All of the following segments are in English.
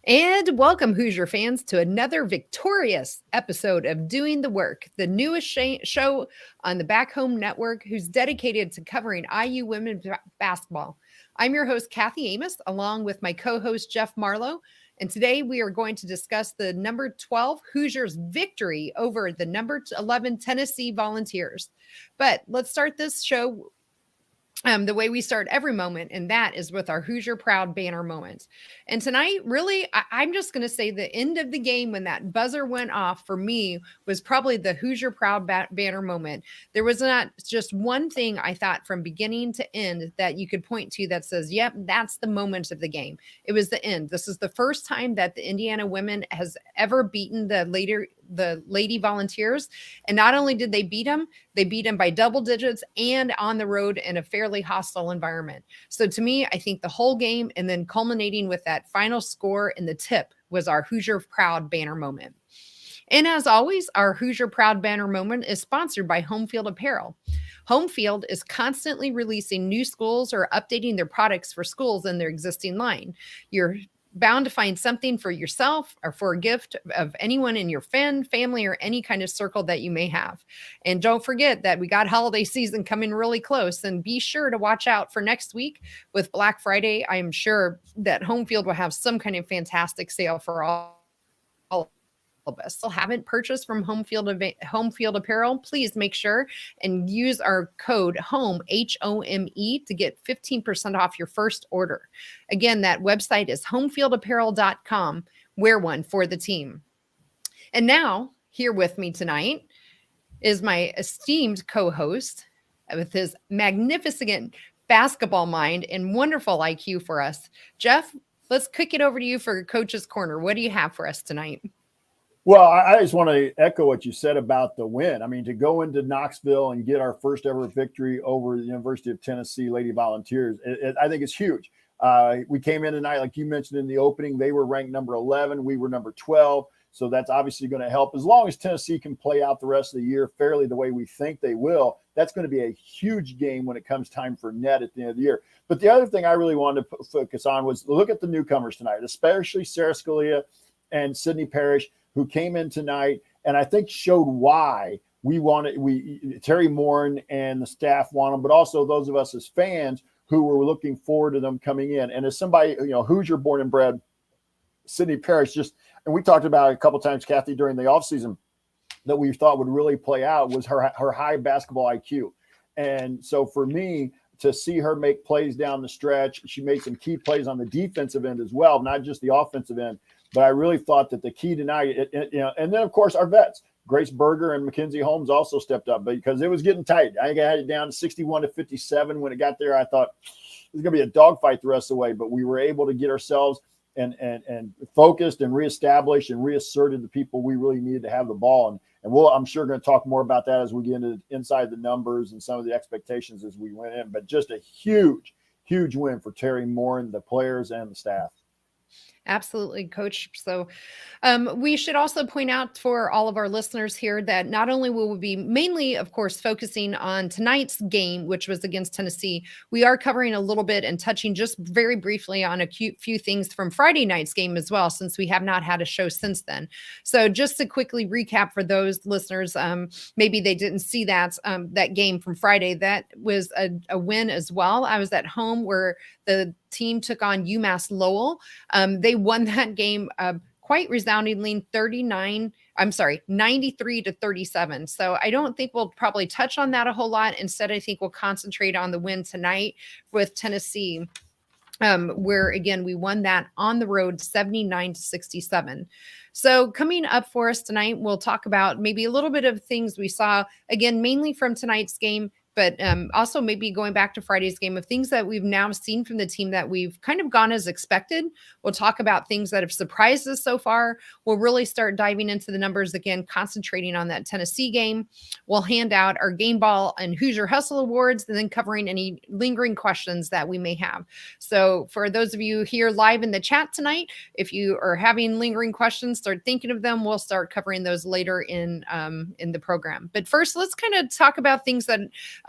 And welcome, Hoosier fans, to another victorious episode of Doing the Work, the newest show on the Back Home Network who's dedicated to covering IU women's basketball. I'm your host, Kathy Amos, along with my co host, Jeff Marlow. And today we are going to discuss the number 12 Hoosiers victory over the number 11 Tennessee Volunteers. But let's start this show the way we start every moment, and that is with our Hoosier Proud banner moment. And tonight, really, I'm just going to say the end of the game when that buzzer went off for me was probably the Hoosier Proud banner moment. There was not just one thing I thought from beginning to end that you could point to that says, yep, that's the moment of the game. It was the end. This is the first time that the Indiana women has ever beaten the Lady Volunteers. And not only did they beat them by double digits and on the road in a fairly hostile environment. So to me, I think the whole game and then culminating with that final score in the tip was our Hoosier Proud banner moment. And as always, our Hoosier Proud banner moment is sponsored by Home Field Apparel. Home Field is constantly releasing new schools or updating their products for schools in their existing line. You're bound to find something for yourself or for a gift of anyone in your family, or any kind of circle that you may have. And don't forget that we got holiday season coming really close, and be sure to watch out for next week with Black Friday. I am sure that Home Field will have some kind of fantastic sale for all of us. Still haven't purchased from Home Field Apparel, please make sure and use our code HOME, HOME, to get 15% off your first order. Again, that website is homefieldapparel.com. Wear one for the team. And now, here with me tonight is my esteemed co-host with his magnificent basketball mind and wonderful IQ for us. Jeff, let's kick it over to you for Coach's Corner. What do you have for us tonight? Well, I just want to echo what you said about the win. I mean, to go into Knoxville and get our first ever victory over the University of Tennessee Lady Volunteers, I think it's huge. We came in tonight, like you mentioned in the opening, they were ranked number 11. We were number 12. So that's obviously going to help. As long as Tennessee can play out the rest of the year fairly the way we think they will, that's going to be a huge game when it comes time for net at the end of the year. But the other thing I really wanted to focus on was look at the newcomers tonight, especially Sarah Scalia and Sydney Parrish, who came in tonight and I think showed why Terry Morin and the staff want them, but also those of us as fans who were looking forward to them coming in. And as somebody, Hoosier born and bred, Sydney Parrish and we talked about it a couple times, Kathy, during the offseason, that we thought would really play out was her high basketball IQ. And so for me, to see her make plays down the stretch, she made some key plays on the defensive end as well, not just the offensive end. But I really thought that the key tonight, and then, of course, our vets, Grace Berger and Mackenzie Holmes also stepped up because it was getting tight. I think I had it down to 61-57 when it got there. I thought it was going to be a dogfight the rest of the way, but we were able to get ourselves and focused and reestablished and reasserted the people we really needed to have the ball. And I'm sure going to talk more about that as we get into inside the numbers and some of the expectations as we went in. But just a huge, huge win for Terry Morin, the players, and the staff. Absolutely, Coach. So we should also point out for all of our listeners here that not only will we be mainly, of course, focusing on tonight's game, which was against Tennessee, we are covering a little bit and touching just very briefly on a few things from Friday night's game as well, since we have not had a show since then. So just to quickly recap for those listeners, maybe they didn't see that game from Friday. That was a win as well. I was at home where the team took on UMass-Lowell. They won that game quite resoundingly, 93-37. So I don't think we'll probably touch on that a whole lot. Instead, I think we'll concentrate on the win tonight with Tennessee, where, again, we won that on the road 79-67. So coming up for us tonight, we'll talk about maybe a little bit of things we saw, again, mainly from tonight's game, but also maybe going back to Friday's game of things that we've now seen from the team that we've kind of gone as expected. We'll talk about things that have surprised us so far. We'll really start diving into the numbers again, concentrating on that Tennessee game. We'll hand out our Game Ball and Hoosier Hustle Awards, and then covering any lingering questions that we may have. So for those of you here live in the chat tonight, if you are having lingering questions, start thinking of them. We'll start covering those later in the program. But first, let's kind of talk about things that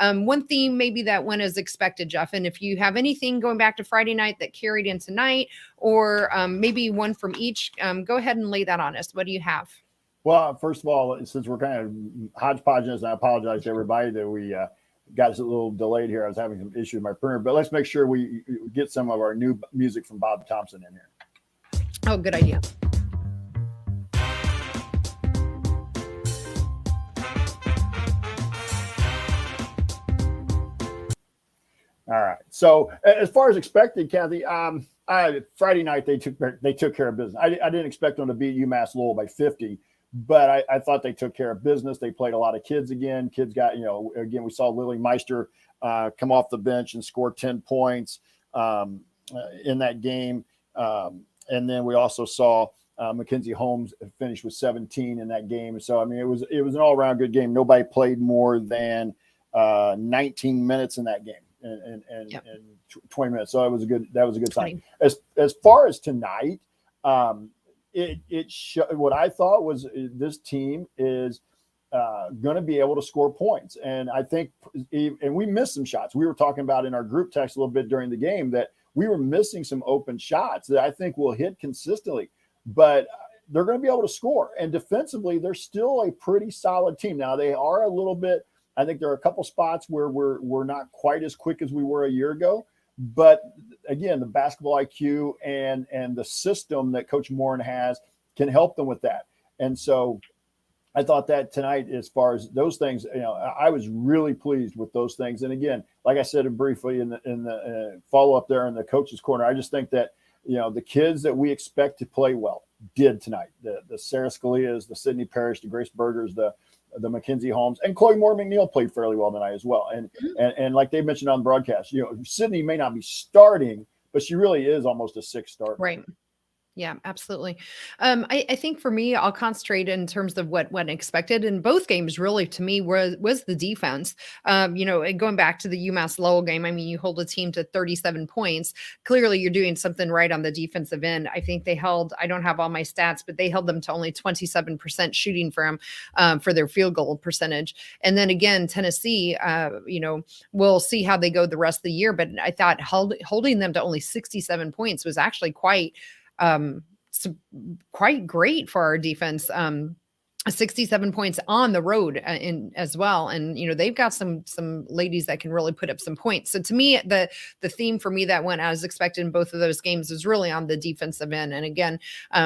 one theme maybe that went as expected, Jeff, and if you have anything going back to Friday night that carried in tonight, or maybe one from each, go ahead and lay that on us. What do you have? Well, first of all, since we're kind of hodgepodge, and I apologize to everybody that we got us a little delayed here. I was having some issues with my printer, but let's make sure we get some of our new music from Bob Thompson in here. Oh, good idea. All right. So as far as expected, Kathy, Friday night they took care of business. I didn't expect them to beat UMass-Lowell by 50. But I thought they took care of business. They played a lot of kids again. Kids got, again, we saw Lily Meister come off the bench and score 10 points in that game. And then we also saw Mackenzie Holmes finish with 17 in that game. So, I mean, it was an all-around good game. Nobody played more than 19 minutes in that game and 20 minutes. So that was a good sign. As far as tonight, what I thought was this team is going to be able to score points. And I think, and we missed some shots. We were talking about in our group text a little bit during the game that we were missing some open shots that I think will hit consistently, but they're going to be able to score. And defensively, they're still a pretty solid team. Now they are a little bit, I think there are a couple spots where we're not quite as quick as we were a year ago. But again, the basketball IQ and the system that Coach Morin has can help them with that. And so I thought that tonight, as far as those things, I was really pleased with those things. And again, like I said briefly in the follow up there in the coach's corner, I just think that the kids that we expect to play well did tonight. The Sarah Scalia's, the Sydney Parrish, the Grace Bergers, the Mackenzie Holmes, and Chloe Moore McNeil played fairly well tonight as well. And like they mentioned on the broadcast, Sydney may not be starting, but she really is almost a sixth starter. Right. Yeah, absolutely. I think for me, I'll concentrate in terms of what went expected in both games. Really, to me, was the defense. Going back to the UMass-Lowell game, I mean, you hold a team to 37 points. Clearly, you're doing something right on the defensive end. I think they held. I don't have all my stats, but they held them to only 27% shooting for their field goal percentage. And then again, Tennessee, we'll see how they go the rest of the year. But I thought holding them to only 67 points was actually quite great for our defense. 67 points on the road as well. And, they've got some ladies that can really put up some points. So to me, the theme for me that went as expected in both of those games was really on the defensive end. And again,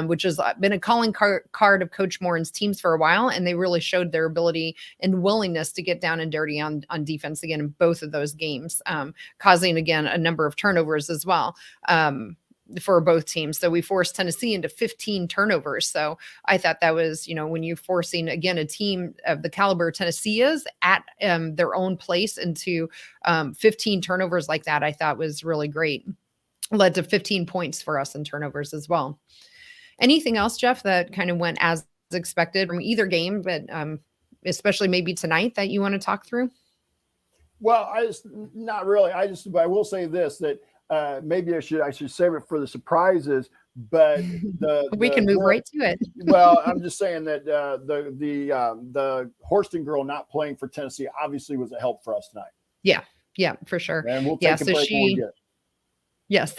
which has been a calling card of Coach Morin's teams for a while. And they really showed their ability and willingness to get down and dirty on defense again in both of those games, causing again a number of turnovers as well. For both teams. So we forced Tennessee into 15 turnovers. So I thought that was, when you're forcing, again, a team of the caliber Tennessee is at their own place into 15 turnovers like that, I thought was really great. Led to 15 points for us in turnovers as well. Anything else, Jeff, that kind of went as expected from either game, but especially maybe tonight that you want to talk through? Well, not really. I will say this, that maybe I should save it for the surprises, but we can move right to it. Well, I'm just saying that the Horston girl not playing for Tennessee obviously was a help for us tonight. Yeah, for sure. And we'll take a break when we get it. Yes,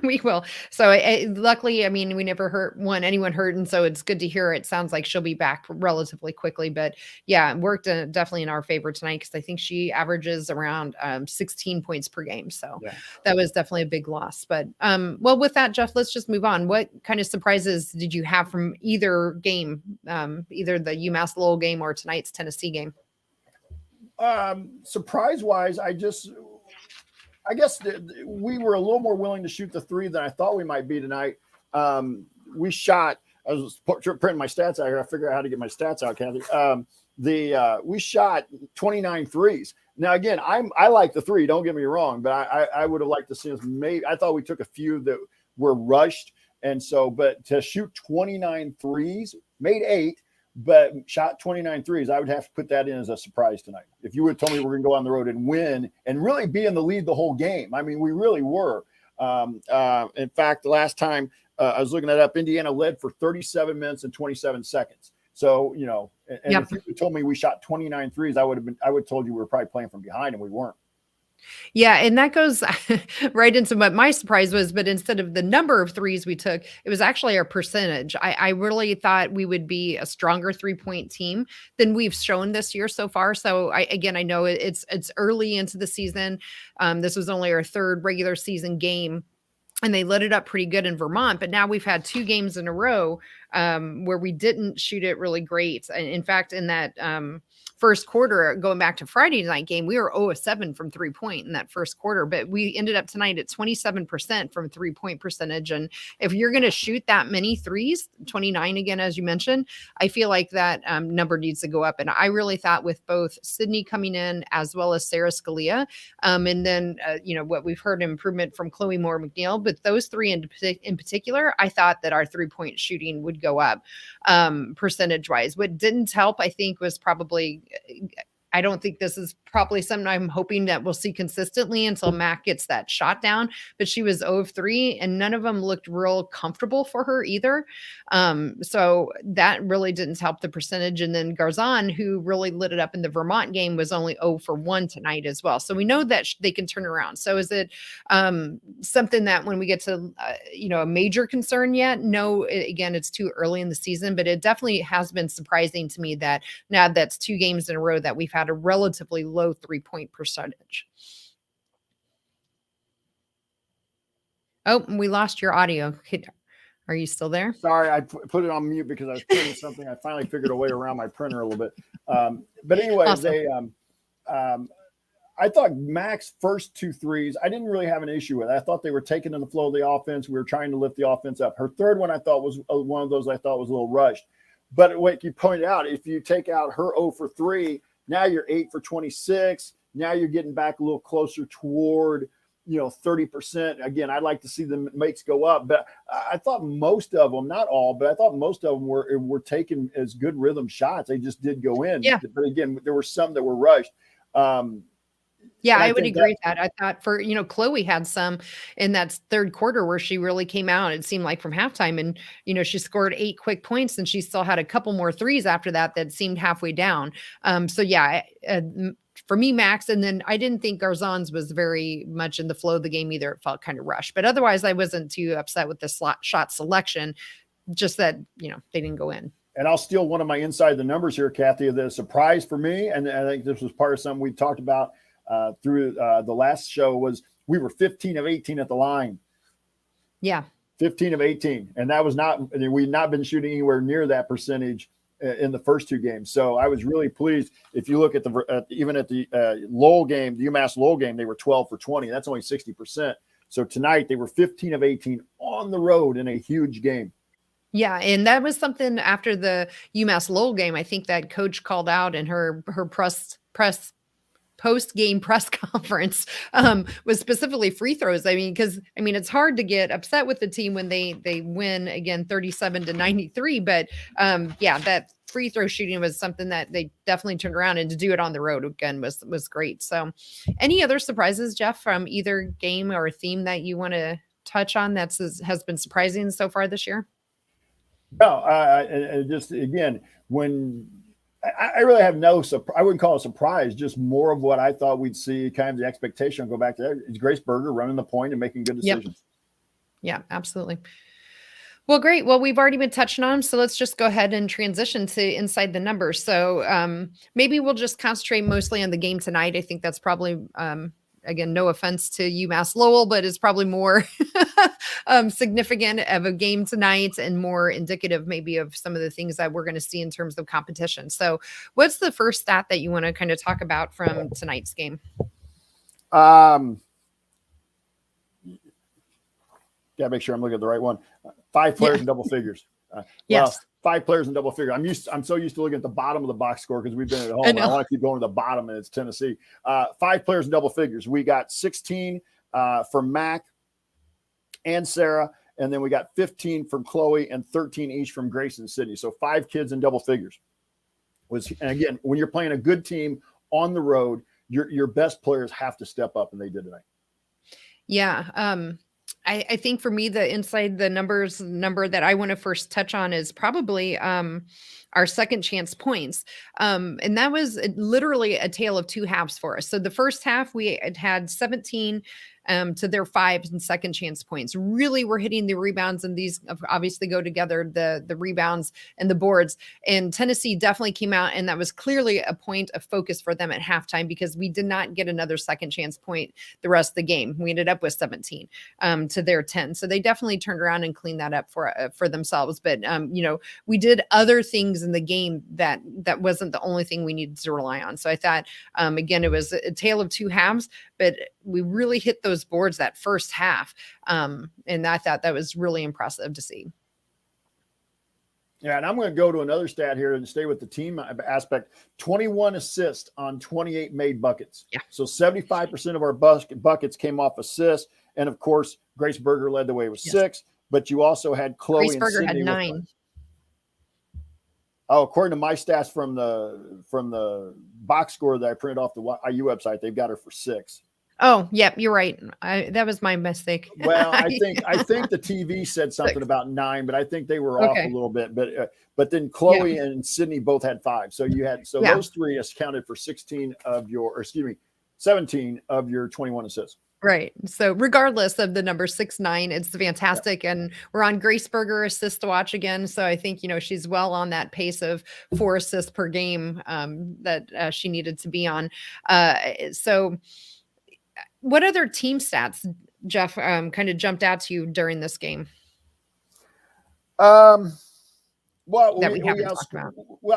we will. So luckily, I mean, we never anyone hurt. And so it's good to hear. It sounds like she'll be back relatively quickly, but it worked definitely in our favor tonight. Cause I think she averages around 16 points per game. So that was definitely a big loss, but well, with that, Jeff, let's just move on. What kind of surprises did you have from either game, either the UMass-Lowell game or tonight's Tennessee game? Surprise wise, I guess we were a little more willing to shoot the three than I thought we might be tonight. We shot, I was printing my stats out here. I figured out how to get my stats out, Kathy. We shot 29 threes. Now, again, I like the three, don't get me wrong, but I would have liked to see us I thought we took a few that were rushed. And so, but to shoot 29 threes, made 8, but shot 29 threes, I would have to put that in as a surprise tonight. If you would have told me we're going to go on the road and win and really be in the lead the whole game, I mean, we really were. In fact, the last time I was looking that up, Indiana led for 37 minutes and 27 seconds. So, and Yep. if you had told me we shot 29 threes, I would have told you we were probably playing from behind, and we weren't. Yeah, and that goes right into what my surprise was, but instead of the number of threes we took, it was actually our percentage. I really thought we would be a stronger 3-point team than we've shown this year so far. So I know it's early into the season. This was only our third regular season game, and they lit it up pretty good in Vermont. But now we've had 2 games in a row where we didn't shoot it really great. And in fact, in that first quarter, going back to Friday night game, we were 0 of 7 from 3-point in that first quarter, but we ended up tonight at 27% from 3-point percentage. And if you're going to shoot that many threes, 29 again, as you mentioned, I feel like that number needs to go up. And I really thought with both Sydney coming in as well as Sarah Scalia, and then, what we've heard improvement from Chloe Moore McNeil, but those 3 in particular, I thought that our 3-point shooting would go up percentage wise. What didn't help, I think, was probably, I don't think this is probably something I'm hoping that we'll see consistently until Mac gets that shot down, but she was 0 of 3 and none of them looked real comfortable for her either. So that really didn't help the percentage. And then Garzon, who really lit it up in the Vermont game, was only 0 for 1 tonight as well. So we know that they can turn around. So is it something that when we get to, a major concern yet? No, again, it's too early in the season, but it definitely has been surprising to me that now that's 2 games in a row that we've had a relatively low 3-point percentage. Oh, we lost your audio. Are you still there? Sorry, I put it on mute because I was printing something. I finally figured a way around my printer a little bit. But anyways, awesome. I thought Mac's first 2 threes, I didn't really have an issue with. I thought they were taking in the flow of the offense. We were trying to lift the offense up. Her third one, I thought was one of those I thought was a little rushed. But what you pointed out, if you take out her 0 for 3, now you're 8 for 26. Now you're getting back a little closer toward, 30%. Again, I'd like to see the makes go up, but I thought most of them, not all, but I thought most of them were taken as good rhythm shots. They just did go in. Yeah. But again, there were some that were rushed. Yeah, I would agree with that. I thought for, Chloe had some in that third quarter where she really came out, it seemed like from halftime, and, she scored 8 quick points and she still had a couple more threes after that seemed halfway down. So yeah, for me, Max, and then I didn't think Garzon's was very much in the flow of the game either. It felt kind of rushed, but otherwise I wasn't too upset with the shot selection, just that, they didn't go in. And I'll steal one of my inside the numbers here, Kathy. The surprise for me, and I think this was part of something we talked about through the last show, was we were 15 of 18 at the line. Yeah. 15 of 18. And that was we've not been shooting anywhere near that percentage in the first 2 games. So I was really pleased. If you look at even at the Lowell game, the UMass-Lowell game, they were 12 for 20. That's only 60%. So tonight they were 15 of 18 on the road in a huge game. Yeah, and that was something after the UMass-Lowell game, I think that coach called out in her post-game press conference was specifically free throws. Because it's hard to get upset with the team when they win again 37-93, but that free throw shooting was something that they definitely turned around, and to do it on the road again was great. So any other surprises, Jeff, from either game or theme that you want to touch on that has been surprising so far this year? No, just again, when I really have I wouldn't call it a surprise, just more of what I thought we'd see, kind of the expectation. I'll go back to that. It's Grace Berger running the point and making good decisions. Yep. Yeah, absolutely. Well, great. Well, we've already been touching on them, so let's just go ahead and transition to inside the numbers. So maybe we'll just concentrate mostly on the game tonight. I think that's probably again, no offense to UMass-Lowell, but it's probably more significant of a game tonight and more indicative maybe of some of the things that we're going to see in terms of competition. So what's the first stat that you want to kind of talk about from tonight's game? Gotta make sure I'm looking at the right one. 5 players in double figures. Yes. 5 players in double figure. I'm so used to looking at the bottom of the box score because we've been at home. I want to keep going to the bottom, and it's Tennessee. 5 players in double figures. We got 16 from Mac and Sarah, and then we got 15 from Chloe and 13 each from Grace and Sydney. So 5 kids in double figures. And again, when you're playing a good team on the road, your best players have to step up, and they did tonight. Yeah. I think for me, the inside the numbers number that I want to first touch on is probably our second chance points. And that was literally a tale of two halves for us. So the first half, we had 17 to their 5 and second chance points. Really, we're hitting the rebounds, and these obviously go together, the rebounds and the boards. And Tennessee definitely came out, and that was clearly a point of focus for them at halftime because we did not get another second chance point the rest of the game. We ended up with 17 to their 10. So they definitely turned around and cleaned that up for themselves. But we did other things in the game that wasn't the only thing we needed to rely on. So I thought, again, it was a tale of two halves, but we really hit those boards that first half. And I thought that was really impressive to see. Yeah, and I'm going to go to another stat here and stay with the team aspect. 21 assists on 28 made buckets. Yeah. So 75% of our buckets came off assists. And, of course, Grace Berger led the way with 6. But you also had Chloe Grace and Berger had Sydney 9. Oh, according to my stats from the box score that I printed off the IU website, they've got her for 6. Oh, yep, you're right. That was my mistake. Well, I think the TV said something 6. about 9, but I think they were off a little bit. But then Chloe and Sydney both had 5. So you had those three accounted for 17 of your 21 assists. Right. So regardless of the number 6-9, it's fantastic. Yeah. And we're on Grace Berger assist to watch again. So I think, she's well on that pace of 4 assists per game that she needed to be on. So what other team stats, Jeff, kind of jumped out to you during this game? Well, that we haven't talked about. We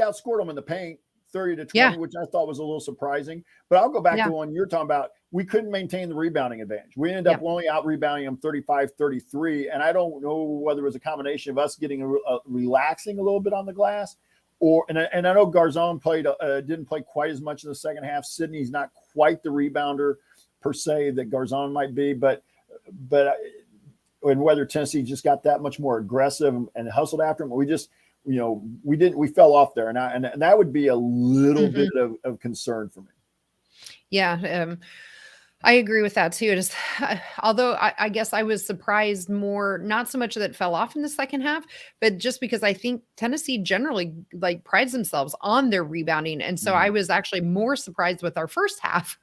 outscored them in the paint 30-20, which I thought was a little surprising. But I'll go back to the one you're talking about. We couldn't maintain the rebounding advantage. We ended up only out rebounding them 35-33. And I don't know whether it was a combination of us getting relaxing a little bit on the glass, and I know Garzon didn't play quite as much in the second half. Sydney's not quite the rebounder per se that Garzon might be, but and whether Tennessee just got that much more aggressive and hustled after him, we just we fell off there, and that would be a little bit of concern for me. Yeah. I agree with that too. Just, although I guess I was surprised more, not so much that it fell off in the second half, but just because I think Tennessee generally prides themselves on their rebounding. And so I was actually more surprised with our first half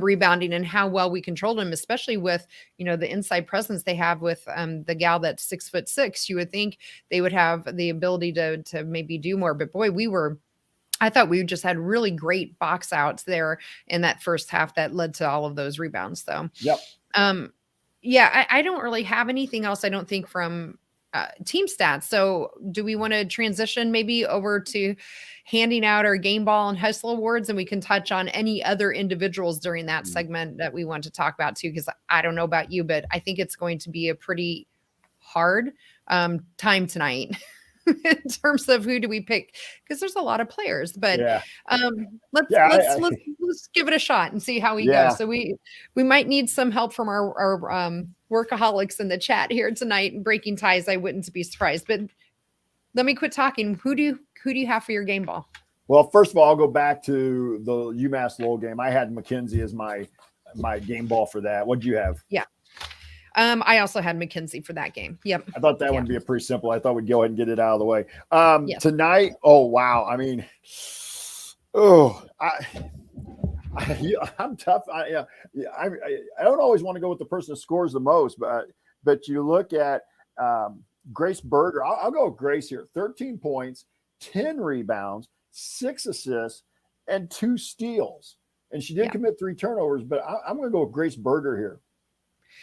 rebounding and how well we controlled them, especially with, the inside presence they have with the gal that's 6'6". You would think they would have the ability to maybe do more, but boy, I thought we just had really great box outs there in that first half that led to all of those rebounds. So, I don't really have anything else, I don't think, from team stats. So do we want to transition maybe over to handing out our game ball and hustle awards, and we can touch on any other individuals during that segment that we want to talk about too? Because I don't know about you, but I think it's going to be a pretty hard time tonight. In terms of who do we pick, because there's a lot of players, but let's give it a shot and see how we go. So we might need some help from our workaholics in the chat here tonight and breaking ties. I wouldn't be surprised, but let me quit talking. Who do you have for your game ball? Well, first of all, I'll go back to the UMass-Lowell game. I had McKenzie as my game ball for that. What did you have? Yeah. I also had McKenzie for that game. Yep. I thought that would be a pretty simple. I thought we'd go ahead and get it out of the way. Tonight. Oh, wow. I mean, I'm tough. I don't always want to go with the person that scores the most, but you look at Grace Berger. I'll go with Grace here. 13 points, 10 rebounds, 6 assists, and 2 steals. And she did commit 3 turnovers, but I'm going to go with Grace Berger here.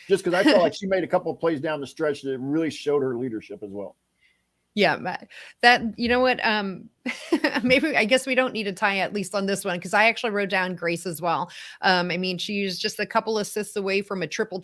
Just because I felt like she made a couple of plays down the stretch that really showed her leadership as well. Yeah, that, maybe I guess we don't need a tie at least on this one, because I actually wrote down Grace as well. I mean, she was just a couple assists away from a triple.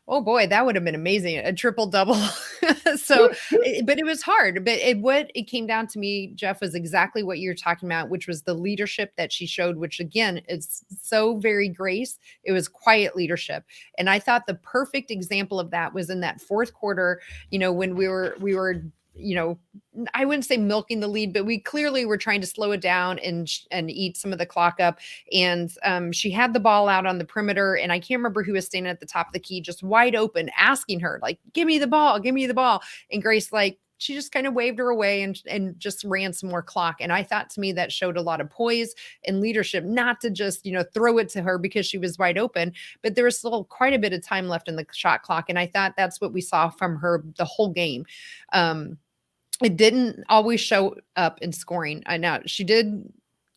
Oh boy, that would have been amazing. A triple double. But it was hard. But what it came down to me, Jeff, was exactly what you're talking about, which was the leadership that she showed, which again, is so very Grace. It was quiet leadership. And I thought the perfect example of that was in that fourth quarter, when we were I wouldn't say milking the lead, but we clearly were trying to slow it down and eat some of the clock up. And she had the ball out on the perimeter, and I can't remember who was standing at the top of the key, just wide open, asking her, like, give me the ball, give me the ball. And Grace, like, she just kind of waved her away and just ran some more clock. And I thought, to me, that showed a lot of poise and leadership, not to just, throw it to her because she was wide open, but there was still quite a bit of time left in the shot clock. And I thought that's what we saw from her the whole game. It didn't always show up in scoring. I know she did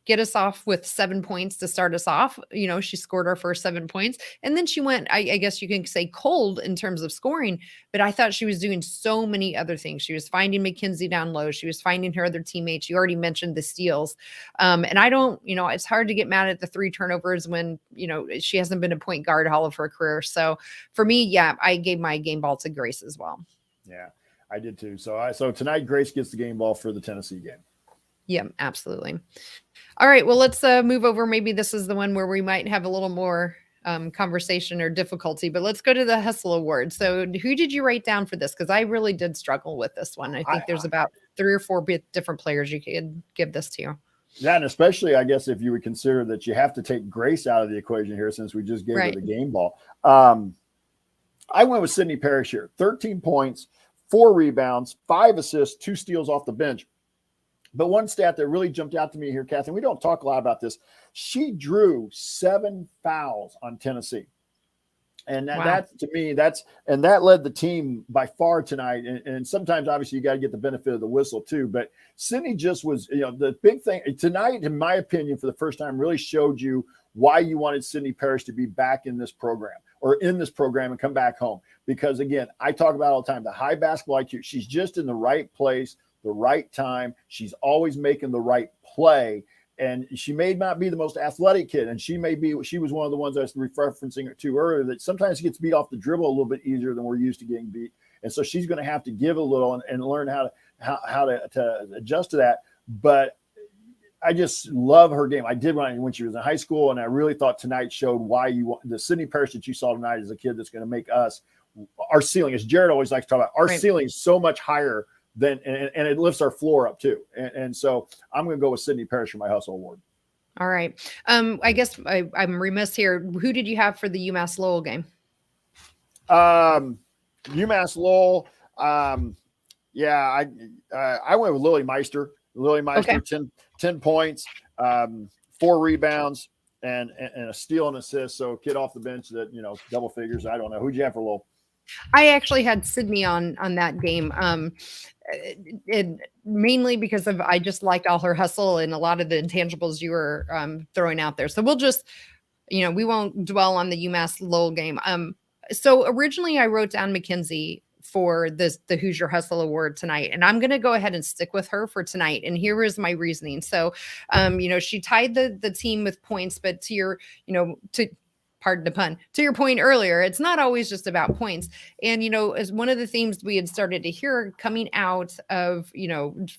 get us off with 7 points to start us off. She scored our first 7 points, and then she went, I guess you can say, cold in terms of scoring, but I thought she was doing so many other things. She was finding Mackenzie down low. She was finding her other teammates. You already mentioned the steals. And I don't, it's hard to get mad at the 3 turnovers when, she hasn't been a point guard all of her career. So for me, yeah, I gave my game ball to Grace as well. Yeah, I did too. So tonight, Grace gets the game ball for the Tennessee game. Yeah, absolutely. All right, well, let's move over. Maybe this is the one where we might have a little more conversation or difficulty, but let's go to the Hustle Award. So who did you write down for this? Because I really did struggle with this one. I think there's about 3 or 4 different players you could give this to. Yeah, and especially, I guess, if you would consider that you have to take Grace out of the equation here, since we just gave her the game ball. I went with Sydney Parrish here. 13 points, 4 rebounds, 5 assists, 2 steals off the bench. But one stat that really jumped out to me here, Catherine, we don't talk a lot about this. She drew 7 fouls on Tennessee. And that to me, that led the team by far tonight. And sometimes, obviously, you got to get the benefit of the whistle too. But Sydney just was, the big thing tonight, in my opinion, for the first time, really showed you why you wanted Sydney Parrish to be back in this program and come back home. Because again, I talk about all the time, the high basketball IQ. She's just in the right place, the right time. She's always making the right play. And she may not be the most athletic kid. And she was one of the ones I was referencing to earlier, that sometimes gets beat off the dribble a little bit easier than we're used to getting beat. And so she's going to have to give a little and learn how to adjust to that. But I just love her game. I did when she was in high school. And I really thought tonight showed why the Sydney Parrish that you saw tonight is a kid that's going to make our ceiling, as Jared always likes to talk about, our ceiling is so much higher and it lifts our floor up too. And so I'm going to go with Sydney Parrish for my Hustle Award. All right. I guess I'm remiss here. Who did you have for the UMass-Lowell game? UMass-Lowell. I went with Lily Meister. Okay. 10 points, 4 rebounds, and a steal and assist. So kid off the bench that, double figures. I don't know. Who'd you have for Lowell? I actually had Sydney on that game. Mainly because I just liked all her hustle and a lot of the intangibles you were throwing out there. So we'll just, we won't dwell on the UMass-Lowell game. So originally I wrote down Mackenzie for the Hoosier Hustle Award tonight, and I'm going to go ahead and stick with her for tonight. And here is my reasoning. So, she tied the team with points, but to your, pardon the pun, to your point earlier, it's not always just about points. And, as one of the themes we had started to hear coming out of,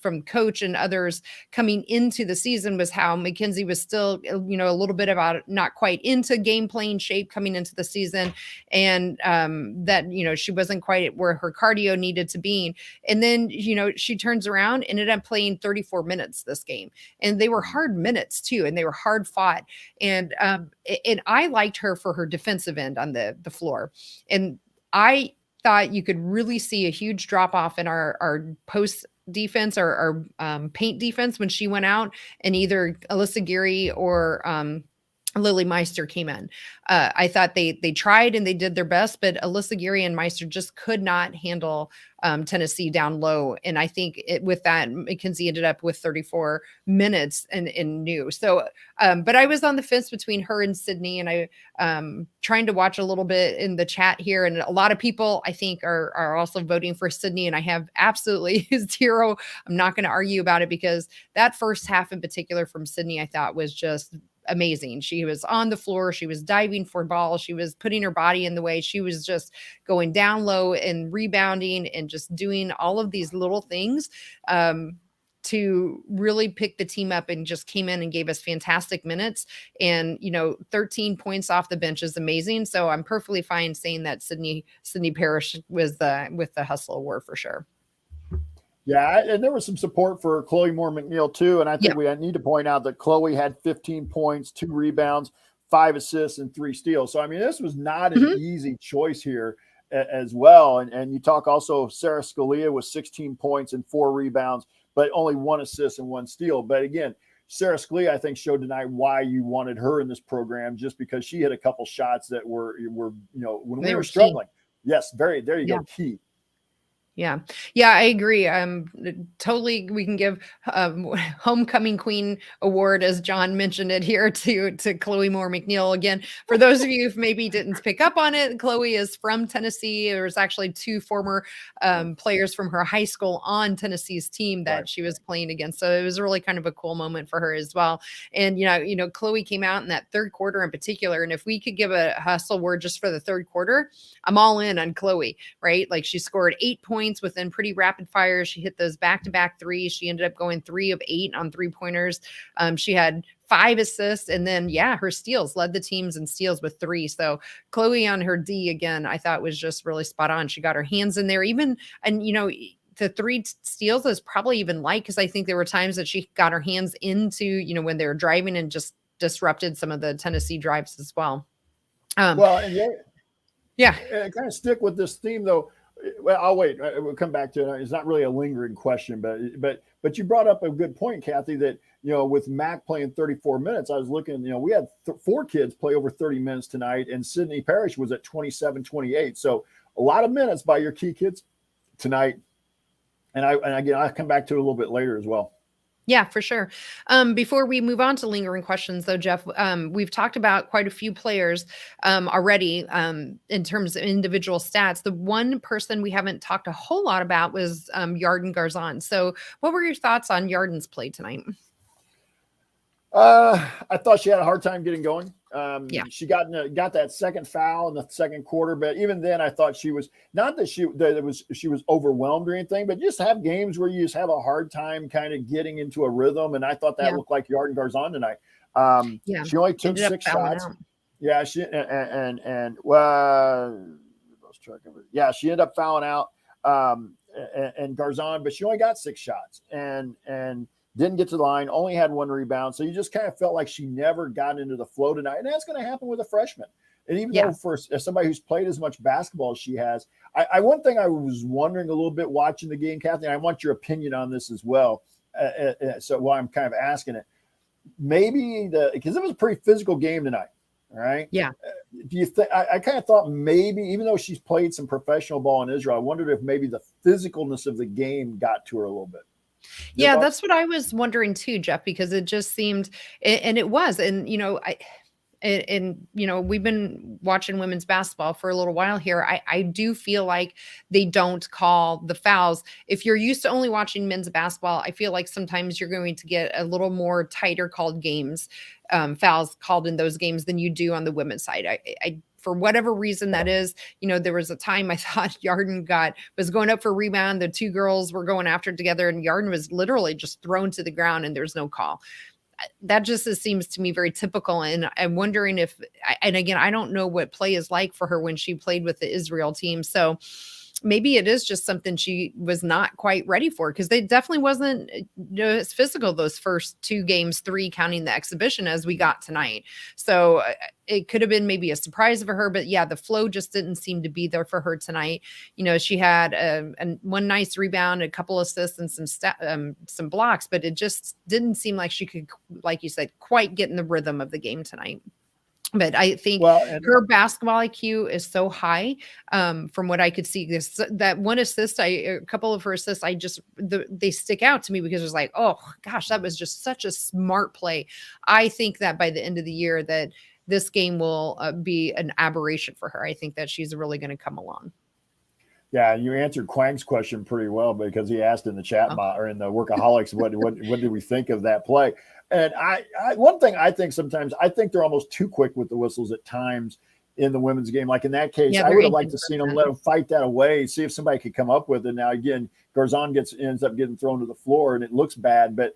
from coach and others coming into the season was how Mackenzie was still, a little bit about not quite into game playing shape coming into the season. And that, she wasn't quite at where her cardio needed to be. And then, she turns around and ended up playing 34 minutes this game. And they were hard minutes too. And they were hard fought. And I liked her for her defensive end on the floor. And I thought you could really see a huge drop off in our post defense or our paint defense when she went out and either Alyssa Geary or Lily Meister came in. I thought they tried and they did their best, but Alyssa Geary and Meister just could not handle Tennessee down low. And I think with that, Mackenzie ended up with 34 minutes and new. So, but I was on the fence between her and Sydney, and I trying to watch a little bit in the chat here. And a lot of people, I think, are also voting for Sydney. And I have absolutely zero. I'm not going to argue about it, because that first half in particular from Sydney, I thought was just amazing. She was on the floor. She was diving for ball. She was putting her body in the way. She was just going down low and rebounding and just doing all of these little things to really pick the team up, and just came in and gave us fantastic minutes. And, 13 points off the bench is amazing. So I'm perfectly fine saying that Sydney Parrish was with the Hustle Award for sure. Yeah, and there was some support for Chloe Moore McNeil too. And I think Yeah. we need to point out that Chloe had 15 points, 2 rebounds, 5 assists, and 3 steals. So I mean, this was not an Mhm. easy choice here as well. And you talk also Sarah Scalia with 16 points and 4 rebounds, but only 1 assist and 1 steal. But again, Sarah Scalia, I think, showed tonight why you wanted her in this program, just because she hit a couple shots that were when They we were were key. struggling. Yes, there you Yeah. go, key. Yeah. Yeah, I agree. Totally we can give homecoming queen award, as John mentioned it here, to Chloe Moore McNeil. Again, for those of you who maybe didn't pick up on it, Chloe is from Tennessee. There's actually 2 former players from her high school on Tennessee's team that Right. she was playing against. So it was really kind of a cool moment for her as well. And Chloe came out in that third quarter in particular. And if we could give a hustle word just for the third quarter, I'm all in on Chloe, right? Like she scored 8 points within pretty rapid fire. She hit those back-to-back threes. She ended up going 3 of 8 on 3-pointers. She had 5 assists, and then her steals led the teams in steals with 3. So Chloe on her D again, I thought was just really spot on. She got her hands in there, the 3 steals is probably even light, because I think there were times that she got her hands into, when they were driving, and just disrupted some of the Tennessee drives as well. Well, and yeah, kind of stick with this theme though. Well, I'll wait. We'll come back to it. It's not really a lingering question, but you brought up a good point, Kathy, that, with Mac playing 34 minutes, I was looking, we had 4 kids play over 30 minutes tonight, and Sydney Parrish was at 27, 28. So a lot of minutes by your key kids tonight. And again, I'll come back to it a little bit later as well. Yeah, for sure. Before we move on to lingering questions, though, Jeff, we've talked about quite a few players already in terms of individual stats. The one person we haven't talked a whole lot about was Yarden Garzon. So what were your thoughts on Yarden's play tonight? I thought she had a hard time getting going. She got that second foul in the second quarter, but even then, I thought she was not that she was overwhelmed or anything, but just have games where you just have a hard time kind of getting into a rhythm. And I thought that looked like Yarden Garzon tonight. She only took 6 shots. Out. Yeah, she she ended up fouling out and Garzon, but she only got 6 shots and didn't get to the line, only had 1 rebound. So you just kind of felt like she never got into the flow tonight. And that's going to happen with a freshman. And even though for somebody who's played as much basketball as she has, one thing I was wondering a little bit watching the game, Kathy, and I want your opinion on this as well. So while I'm kind of asking it, maybe because it was a pretty physical game tonight. All right. Yeah. Do you think I kind of thought maybe, even though she's played some professional ball in Israel, I wondered if maybe the physicalness of the game got to her a little bit. Yeah, that's what I was wondering too, Jeff, because it just seemed, and it was, and we've been watching women's basketball for a little while here. I do feel like they don't call the fouls. If you're used to only watching men's basketball, I feel like sometimes you're going to get a little more tighter called games, fouls called in those games than you do on the women's side. I for whatever reason that is, there was a time I thought Yarden was going up for a rebound. The 2 girls were going after it together, and Yarden was literally just thrown to the ground, and there's no call. That just seems to me very typical. And I'm wondering and again, I don't know what play is like for her when she played with the Israel team. So maybe it is just something she was not quite ready for, because they definitely wasn't as physical those first 2 games, 3 counting the exhibition, as we got tonight. So it could have been maybe a surprise for her, but the flow just didn't seem to be there for her tonight. She had one nice rebound, a couple assists, and some blocks, but it just didn't seem like she could, like you said, quite get in the rhythm of the game tonight. But I think her basketball IQ is so high, from what I could see. That one assist, a couple of her assists, they stick out to me, because it was like, oh gosh, that was just such a smart play. I think that by the end of the year, that this game will be an aberration for her. I think that she's really going to come along. Yeah, you answered Quang's question pretty well, because he asked in the chat bot or in the Workaholics, what did we think of that play? And one thing I think sometimes, I think they're almost too quick with the whistles at times in the women's game. Like in that case, I would have liked to see them let them fight that away, see if somebody could come up with it. Now, again, Garzon ends up getting thrown to the floor, and it looks bad. But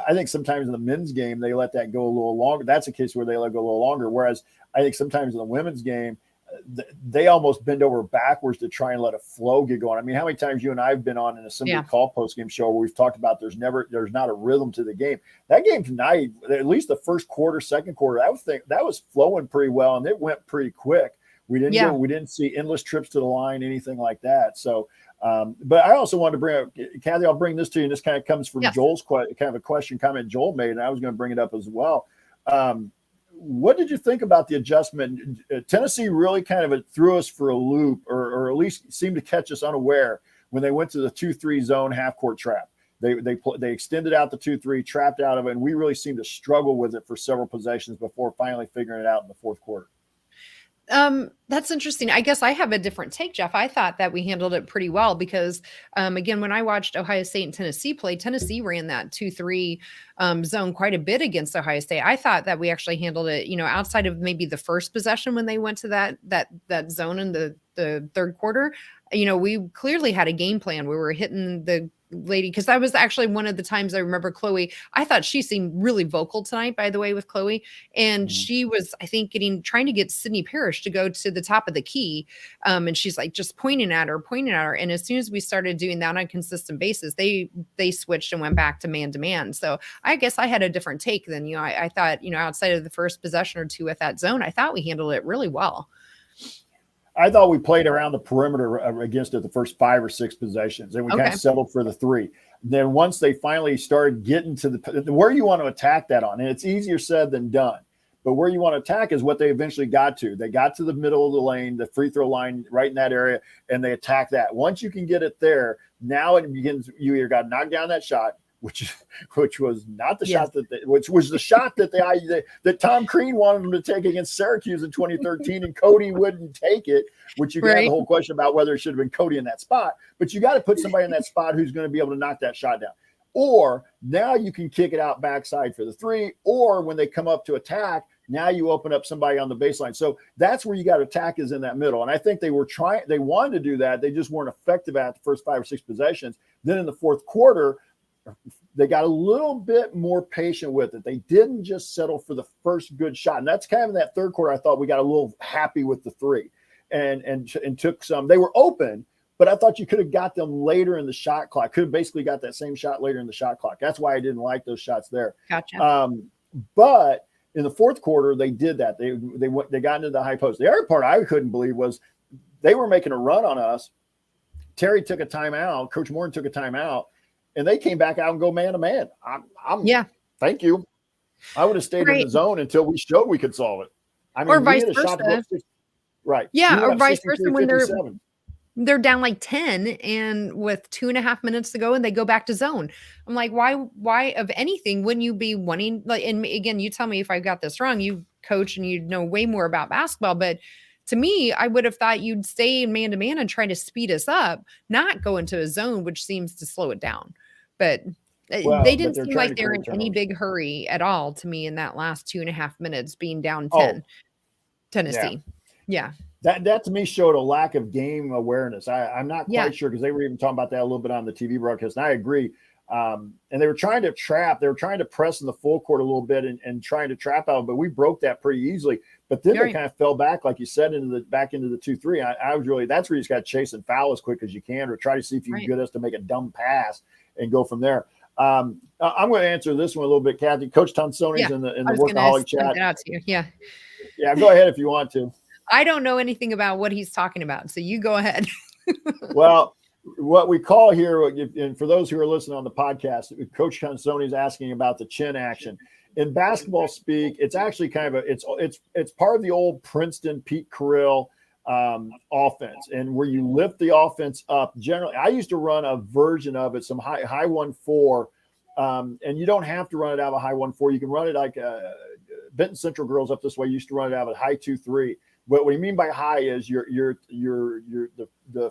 I think sometimes in the men's game, they let that go a little longer. That's a case where they let go a little longer. Whereas I think sometimes in the women's game, they almost bend over backwards to try and let a flow get going. I mean, how many times you and I have been on an assembly call post-game show where we've talked about there's not a rhythm to the game. That game tonight, at least the first quarter, second quarter, that was flowing pretty well, and it went pretty quick. We didn't see endless trips to the line, anything like that. So, but I also wanted to bring up, Kathy, I'll bring this to you, and this kind of comes from Joel's kind of a comment Joel made, and I was going to bring it up as well. What did you think about the adjustment? Tennessee really kind of threw us for a loop, or at least seemed to catch us unaware when they went to the 2-3 zone half court trap. They extended out the 2-3, trapped out of it, and we really seemed to struggle with it for several possessions before finally figuring it out in the fourth quarter. That's interesting. I guess I have a different take, Jeff. I thought that we handled it pretty well because, again, when I watched Ohio State and Tennessee play, Tennessee ran that 2-3 zone quite a bit against Ohio State. I thought that we actually handled it, outside of maybe the first possession when they went to that zone in the third quarter. We clearly had a game plan. We were hitting the lady, because that was actually one of the times I remember Chloe. I thought she seemed really vocal tonight, by the way, with Chloe. And she was, I think, trying to get Sydney Parrish to go to the top of the key. And she's like just pointing at her. And as soon as we started doing that on a consistent basis, they switched and went back to man. So I guess I had a different take than you. I thought, outside of the first possession or two with that zone, I thought we handled it really well. I thought we played around the perimeter against it the first 5 or 6 possessions, and we kind of settled for the 3. Then once they finally started getting to where you want to attack that on, and it's easier said than done, but where you want to attack is what they eventually got to. They got to the middle of the lane, the free throw line right in that area, and they attack that. Once you can get it there, now it begins. You either got to knock down that shot, which was not the shot which was the shot that Tom Crean wanted him to take against Syracuse in 2013, and Cody wouldn't take it, which you got the whole question about whether it should have been Cody in that spot. But you got to put somebody in that spot who's going to be able to knock that shot down. Or now you can kick it out backside for the 3, or when they come up to attack, now you open up somebody on the baseline. So that's where you got to attack, is in that middle. And I think they wanted to do that. They just weren't effective at the first 5 or 6 possessions. Then in the fourth quarter, they got a little bit more patient with it. They didn't just settle for the first good shot. And that's kind of in that third quarter, I thought we got a little happy with the 3 and took some. They were open, but I thought you could have got them later in the shot clock. Could have basically got that same shot later in the shot clock. That's why I didn't like those shots there. Gotcha. But in the fourth quarter, they did that. They got into the high post. The other part I couldn't believe was they were making a run on us. Terry took a timeout. Coach Morton took a timeout. And they came back out and go man to man. Thank you. I would have stayed in the zone until we showed we could solve it. I mean, or vice versa. Right. Yeah, or vice versa when they're down like 10 and with 2.5 minutes to go and they go back to zone. I'm like, why of anything wouldn't you be wanting, like, and again, you tell me if I got this wrong, you coach and you know way more about basketball, but to me, I would have thought you'd stay in man-to-man and try to speed us up, not go into a zone, which seems to slow it down. But they didn't seem like they're in any big hurry at all to me in that last 2.5 minutes being down 10. Tennessee. Yeah. That to me showed a lack of game awareness. I'm not quite sure, because they were even talking about that a little bit on the TV broadcast, and I agree. And they were trying to trap. They were trying to press in the full court a little bit and trying to trap out, but we broke that pretty easily. But then they kind of fell back, like you said, back into the 2-3. I was really, that's where you just got to chase and foul as quick as you can, or try to see if you can get us to make a dumb pass and go from there. I'm going to answer this one a little bit, Kathy. Coach Tonsoni's in the Workaholic chat. Yeah, go ahead if you want to. I don't know anything about what he's talking about, so you go ahead. Well, what we call here, and for those who are listening on the podcast, Coach Tonsoni is asking about the chin action. In basketball speak, it's actually kind of it's part of the old Princeton Pete Carrill offense, and where you lift the offense up. Generally, I used to run a version of it, some high 1-4, and you don't have to run it out of a high 1-4. You can run it like Benton Central girls up this way used to run it out of a high 2-3. But what you mean by high is the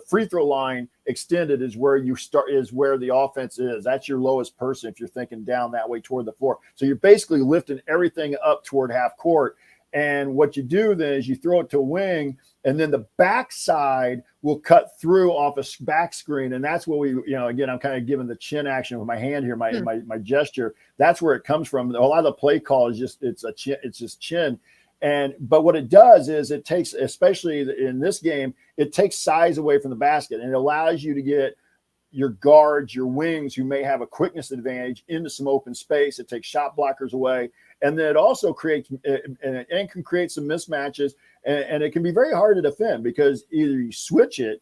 free throw line extended is where you start, is where the offense is. That's your lowest person if you're thinking down that way toward the floor. So you're basically lifting everything up toward half court. And what you do then is you throw it to a wing, and then the backside will cut through off a back screen. And that's what we, again, I'm kind of giving the chin action with my hand here, my gesture. That's where it comes from. A lot of the play call is just, it's just chin. But what it does is it takes, especially in this game, it takes size away from the basket, and it allows you to get your guards, your wings, who may have a quickness advantage, into some open space. It takes shot blockers away, and then it also creates and can create some mismatches, and it can be very hard to defend because either you switch it,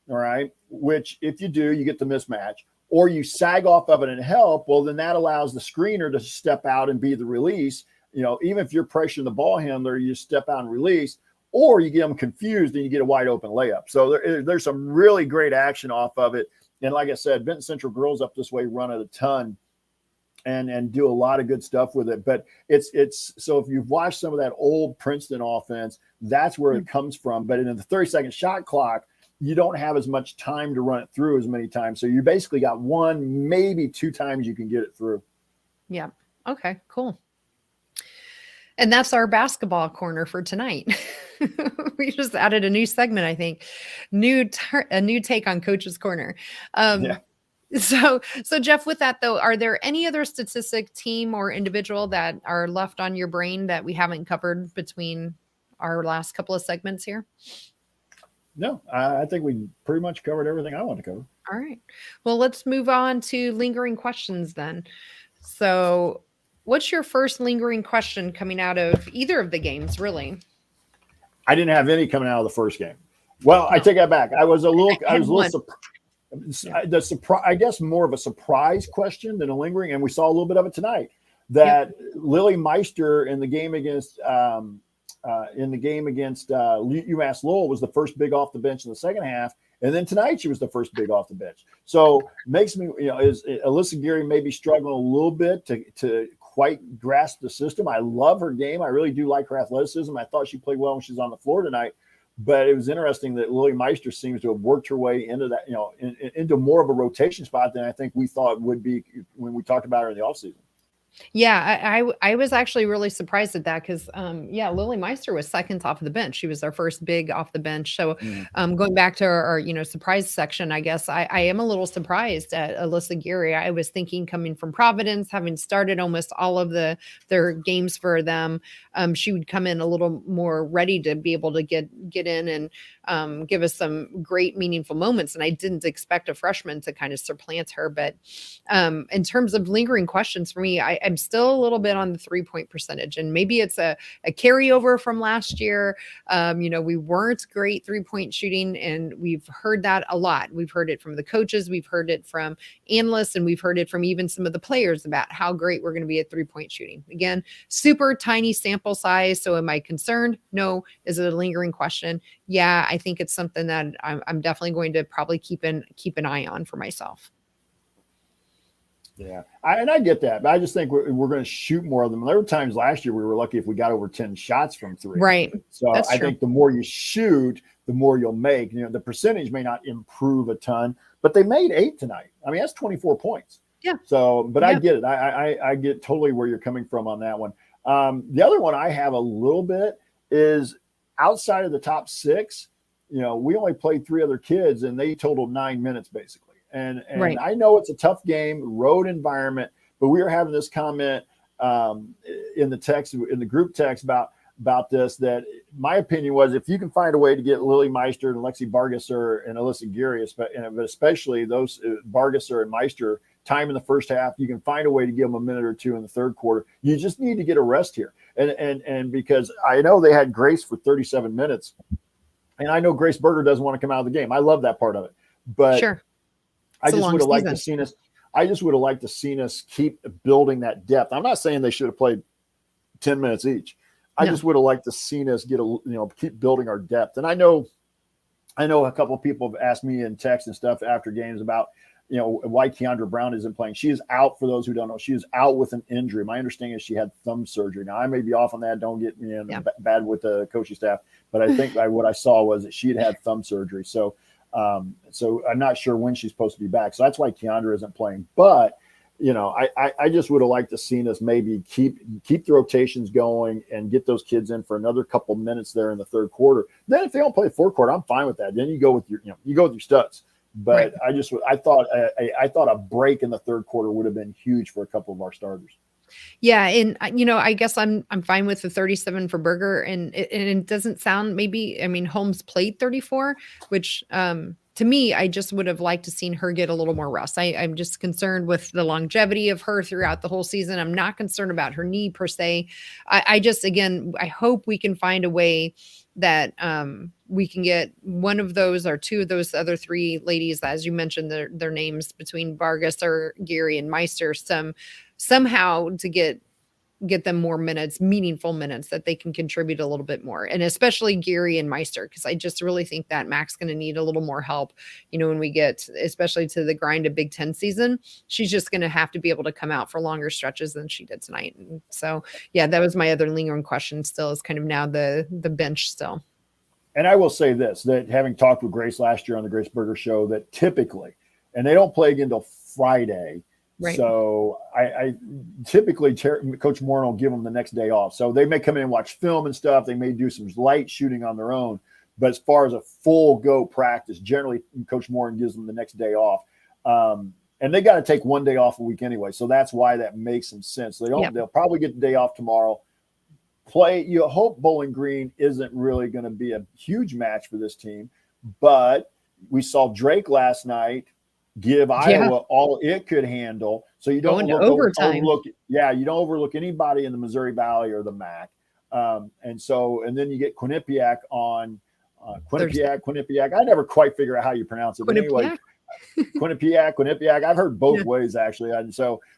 all right, which if you do, you get the mismatch, or you sag off of it and help. Well, then that allows the screener to step out and be the release. Even if you're pressuring the ball handler, you step out and release, or you get them confused and you get a wide open layup. So there's some really great action off of it. And like I said, Benton Central girls up this way run it a ton and do a lot of good stuff with it. But it's so if you've watched some of that old Princeton offense, that's where it comes from. But in the 30-second shot clock, you don't have as much time to run it through as many times. So you basically got one, maybe two times you can get it through. Yeah. Okay, cool. And that's our basketball corner for tonight. We just added a new segment, I think. A new take on Coach's Corner. Yeah. So Jeff, with that though, are there any other statistic, team, or individual that are left on your brain that we haven't covered between our last couple of segments here? No, I think we pretty much covered everything I want to cover. All right. Well, let's move on to lingering questions then. So what's your first lingering question coming out of either of the games, really? I didn't have any coming out of the first game. Well, I take that back. I was a little surprised. I guess more of a surprise question than a lingering, and we saw a little bit of it tonight. That Lily Meister in the game against UMass-Lowell was the first big off the bench in the second half, and then tonight she was the first big off the bench. So makes me, is Alyssa Geary maybe struggling a little bit to quite grasp the system. I love her game. I really do like her athleticism. I thought she played well when she was on the floor tonight. But it was interesting that Lily Meister seems to have worked her way into that, into more of a rotation spot than I think we thought would be when we talked about her in the offseason. Yeah, I was actually really surprised at that because, Lily Meister was second off of the bench. She was our first big off the bench. So going back to our surprise section, I guess I am a little surprised at Alyssa Geary. I was thinking coming from Providence, having started almost all of their games for them, she would come in a little more ready to be able to get in and give us some great meaningful moments. And I didn't expect a freshman to kind of supplant her. But in terms of lingering questions for me, I'm still a little bit on the 3-point percentage, and maybe it's a carryover from last year. We weren't great 3-point shooting, and we've heard that a lot. We've heard it from the coaches, we've heard it from analysts, and we've heard it from even some of the players about how great we're going to be at 3-point shooting. Again, super tiny sample size. So am I concerned? No. Is it a lingering question? Yeah, I think it's something that I'm definitely going to probably keep an eye on for myself. Yeah, I get that, but I just think we're going to shoot more of them. There were times last year we were lucky if we got over 10 shots from three. Right. So I think the more you shoot, the more you'll make. The percentage may not improve a ton, but they made 8 tonight. I mean, that's 24 points. Yeah. So, but I get it. I get totally where you're coming from on that one. The other one I have a little bit is outside of the top 6. We only played 3 other kids, and they totaled 9 minutes basically. And right. I know it's a tough game, road environment, but we were having this comment in the group text about this, that my opinion was if you can find a way to get Lily Meister and Lexi Bargesser and Alyssa Geary, but especially those Bargesser and Meister, time in the first half, you can find a way to give them a minute or two in the third quarter. You just need to get a rest here. And because I know they had Grace for 37 minutes, and I know Grace Berger doesn't want to come out of the game. I love that part of it. But sure. I just would have liked to seen us. I just would have liked to seen us keep building that depth. I'm not saying they should have played 10 minutes each. I just would have liked to seen us keep building our depth. And I know a couple of people have asked me in text and stuff after games about why Keandra Brown isn't playing. She is out, for those who don't know. She is out with an injury. My understanding is she had thumb surgery. Now I may be off on that. Don't get me bad with the coaching staff, but I think what I saw was that she had thumb surgery. So I'm not sure when she's supposed to be back. So that's why Keandra isn't playing. But, I just would have liked to seen us maybe keep the rotations going and get those kids in for another couple minutes there in the third quarter. Then if they don't play fourth quarter, I'm fine with that. Then you go with your studs. But right. I thought a break in the third quarter would have been huge for a couple of our starters. Yeah, and I guess I'm fine with the 37 for Berger, and it doesn't sound maybe. I mean, Holmes played 34, which to me, I just would have liked to seen her get a little more rest. I'm just concerned with the longevity of her throughout the whole season. I'm not concerned about her knee per se. I just again, I hope we can find a way that we can get one of those or two of those other three ladies, as you mentioned, their names between Vargas or Geary and Meister, somehow to get them more minutes, meaningful minutes that they can contribute a little bit more. And especially Geary and Meister, because I just really think that Mac's going to need a little more help. When we get, especially to the grind of Big Ten season, she's just going to have to be able to come out for longer stretches than she did tonight. And so, yeah, that was my other lingering question still, is kind of now the bench still. And I will say this, that having talked with Grace last year on the Grace Berger show, that typically, and they don't play again until Friday. Right. So I typically Coach Moore will give them the next day off. So they may come in and watch film and stuff. They may do some light shooting on their own. But as far as a full go practice, generally Coach Moore gives them the next day off. And they got to take one day off a week anyway. So that's why that makes some sense. They'll probably get the day off tomorrow. You hope Bowling Green isn't really going to be a huge match for this team. But we saw Drake last night give Iowa all it could handle. So you don't you don't overlook anybody in the Missouri Valley or the MAC. And then you get Quinnipiac on Quinnipiac. I never quite figure out how you pronounce it. But anyway, Quinnipiac. I've heard both ways actually.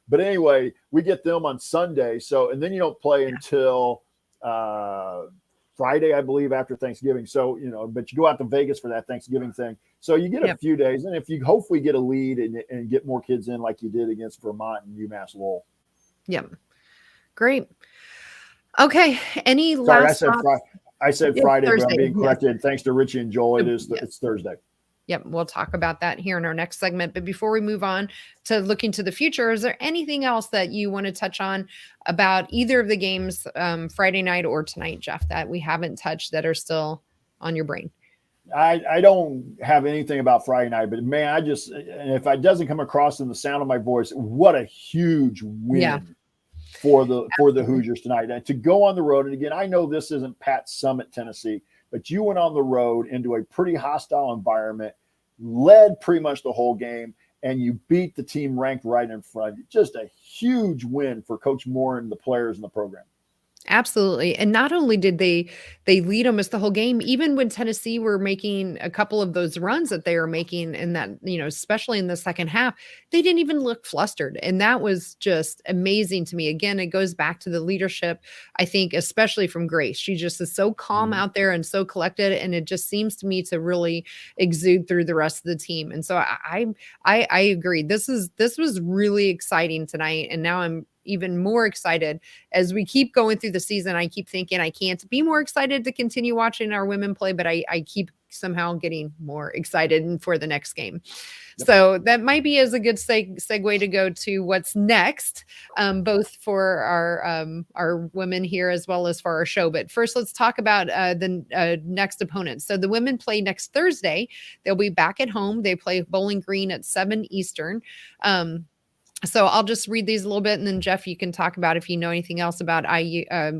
But anyway, we get them on Sunday. So, and then you don't play until Friday, I believe, after Thanksgiving. So, but you go out to Vegas for that Thanksgiving thing. So you get a few days. And if you hopefully get a lead and get more kids in like you did against Vermont and UMass-Lowell. Yep. Great. Okay. Any last thoughts? I said Friday, but I'm being corrected. Thanks to Richie and Joel. It's Thursday. Yep. We'll talk about that here in our next segment. But before we move on to looking to the future, is there anything else that you want to touch on about either of the games, Friday night or tonight, Jeff, that we haven't touched that are still on your brain? I don't have anything about Friday night, but man, and if it doesn't come across in the sound of my voice, what a huge win for the Hoosiers tonight. And to go on the road, and again, I know this isn't Pat Summit, Tennessee, but you went on the road into a pretty hostile environment, led pretty much the whole game, and you beat the team ranked right in front. Just a huge win for Coach Moore and the players in the program. Absolutely. And not only did they lead almost the whole game, even when Tennessee were making a couple of those runs that they were making in that, especially in the second half, they didn't even look flustered. And that was just amazing to me. Again, it goes back to the leadership, I think, especially from Grace. She just is so calm out there and so collected. And it just seems to me to really exude through the rest of the team. And so I agree. This was really exciting tonight. And now I'm even more excited as we keep going through the season. I keep thinking I can't be more excited to continue watching our women play, but I keep somehow getting more excited for the next game. Yep. So that might be as a good segue to go to what's next, both for our women here as well as for our show. But first, let's talk about the next opponents. So the women play next Thursday. They'll be back at home. They play Bowling Green at 7 Eastern. So I'll just read these a little bit, and then Jeff, you can talk about if you know anything else about